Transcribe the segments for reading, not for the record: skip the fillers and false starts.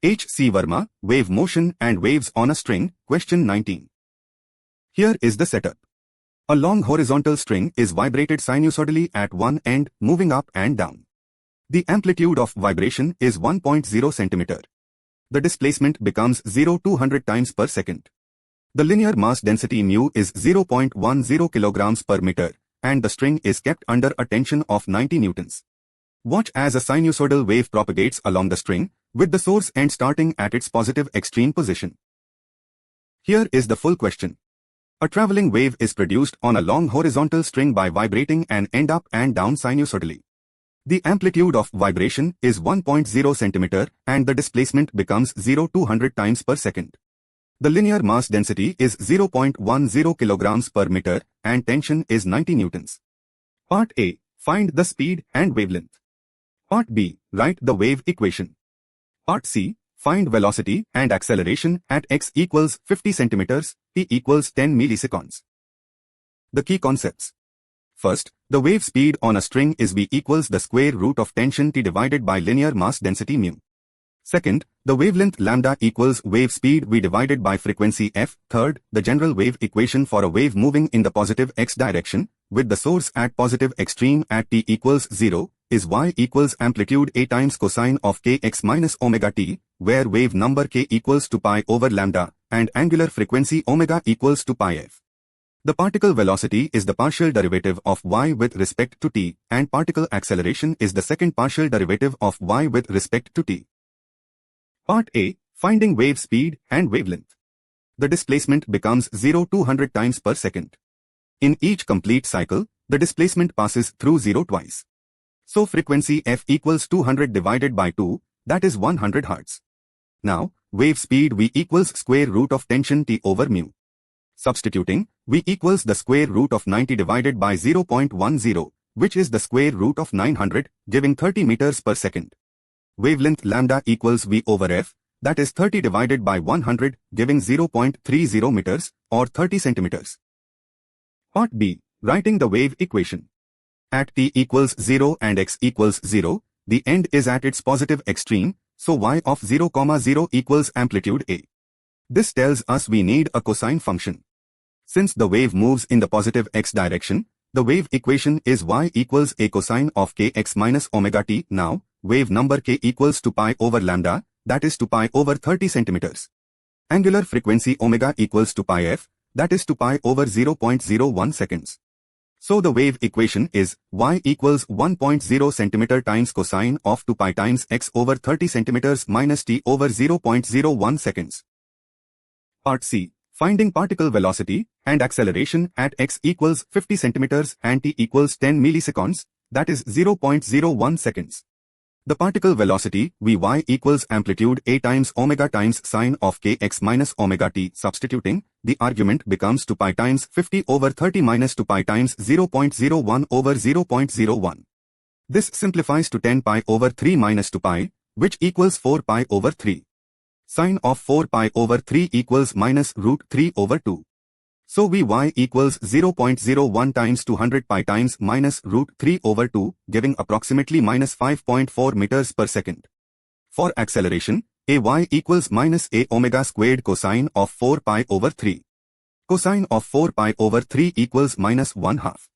HC Verma, Wave Motion and Waves on a String, Question 19. Here is the setup. A long horizontal string is vibrated sinusoidally at one end, moving up and down. The amplitude of vibration is 1.0 cm. The displacement becomes 0-200 times per second. The linear mass density mu is 0.10 kg per meter, and the string is kept under a tension of 90 newtons. Watch as a sinusoidal wave propagates along the string, with the source end starting at its positive extreme position. Here is the full question. A traveling wave is produced on a long horizontal string by vibrating an end up and down sinusoidally. The amplitude of vibration is 1.0 cm and the displacement becomes 0-200 times per second. The linear mass density is 0.10 kg per meter and tension is 90 newtons. Part A. Find the speed and wavelength. Part B. Write the wave equation. Part C. Find velocity and acceleration at x equals 50 cm, t equals 10 milliseconds. The key concepts. First, the wave speed on a string is v equals the square root of tension t divided by linear mass density mu. Second, the wavelength lambda equals wave speed v divided by frequency f. Third, the general wave equation for a wave moving in the positive x direction, with the source at positive extreme at t equals 0, is y equals amplitude a times cosine of kx minus omega t, where wave number k equals to pi over lambda, and angular frequency omega equals to pi f. The particle velocity is the partial derivative of y with respect to t, and particle acceleration is the second partial derivative of y with respect to t. Part A. Finding wave speed and wavelength. The displacement becomes 0-200 times per second. In each complete cycle, the displacement passes through 0 twice. So frequency f equals 200 divided by 2, that is 100 Hz. Now, wave speed v equals square root of tension t over mu. Substituting, v equals the square root of 90 divided by 0.10, which is the square root of 900, giving 30 meters per second. Wavelength lambda equals v over f, that is 30 divided by 100, giving 0.30 meters, or 30 centimeters. Part B. Writing the wave equation. At t equals 0 and x equals 0, the end is at its positive extreme, so y of 0, 0 equals amplitude a. This tells us we need a cosine function. Since the wave moves in the positive x direction, the wave equation is y equals a cosine of kx minus omega t. Now, wave number k equals to pi over lambda, that is to pi over 30 centimeters. Angular frequency omega equals to pi f, that is to pi over 0.01 seconds. So the wave equation is y equals 1.0 centimeter times cosine of 2 pi times x over 30 centimeters minus t over 0.01 seconds. Part C. Finding particle velocity and acceleration at x equals 50 centimeters and t equals 10 milliseconds, that is 0.01 seconds. The particle velocity Vy equals amplitude a times omega times sine of kx minus omega t. Substituting, the argument becomes 2 pi times 50 over 30 minus 2 pi times 0.01 over 0.01. This simplifies to 10 pi over 3 minus 2 pi, which equals 4 pi over 3. Sine of 4 pi over 3 equals minus root 3 over 2. So Vy equals 0.01 times 200 pi times minus root 3 over 2, giving approximately minus 5.4 meters per second. For acceleration, Ay equals minus a omega squared cosine of 4 pi over 3. Cosine of 4 pi over 3 equals minus 1/2.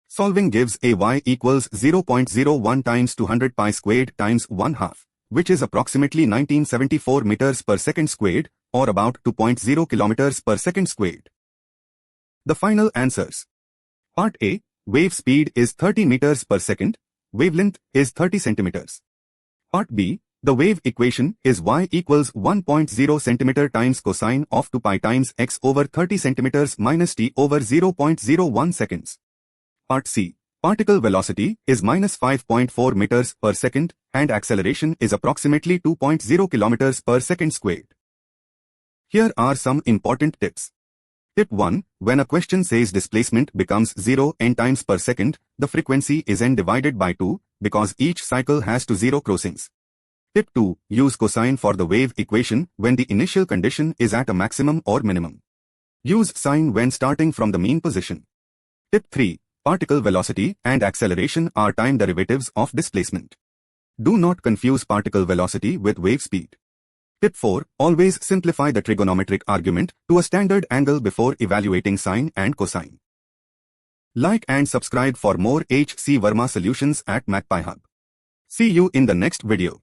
Solving gives Ay equals 0.01 times 200 pi squared times 1/2, which is approximately 1974 meters per second squared, or about 2.0 kilometers per second squared. The final answers. Part A. Wave speed is 30 meters per second. Wavelength is 30 centimeters. Part B. The wave equation is y equals 1.0 centimeter times cosine of 2 pi times x over 30 centimeters minus t over 0.01 seconds. Part C. Particle velocity is minus 5.4 meters per second and acceleration is approximately 2.0 kilometers per second squared. Here are some important tips. Tip 1. When a question says displacement becomes 0 n times per second, the frequency is n divided by 2, because each cycle has to 0 crossings. Tip 2. Use cosine for the wave equation when the initial condition is at a maximum or minimum. Use sine when starting from the mean position. Tip 3. Particle velocity and acceleration are time derivatives of displacement. Do not confuse particle velocity with wave speed. Tip 4. Always simplify the trigonometric argument to a standard angle before evaluating sine and cosine. Like and subscribe for more HC Verma solutions at MAGPIEHUB. See you in the next video.